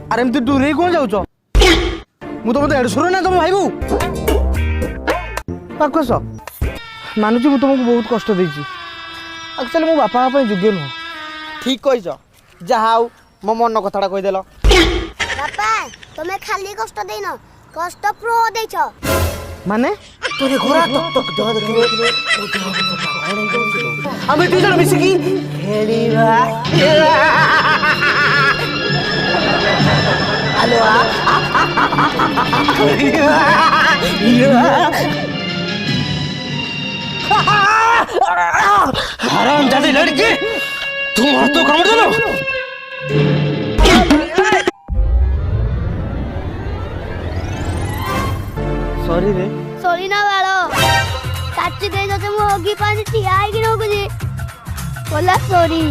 আরে এমতি দূরে কোন যাউছ মু তো মতে এড়ছর না তুমি ভাইবু পাকো আস মানুছি মু তোমাকে বহুত কষ্ট দেইছি আকচুয়ালি মো বাপা ପାଇଁ যোগ্য নহ ঠিক কইছ যাহা হও মো মন কথাটা কই দেল বাপা তুমি খালি কষ্ট দেইন কষ্ট প্রো দেইছ মানে তোরে ঘোড়া টক টক দেহ দেখে আমি দুজন মিশিকি খেলিবা আলো হারাম জাদি লড়কি তোমার তো কামড় দিল সরি রে সরি না বাড়ো কাচ্চি দেই যতে মু হগি পানি ঠিয়া আইকি রহুছি বলা সরি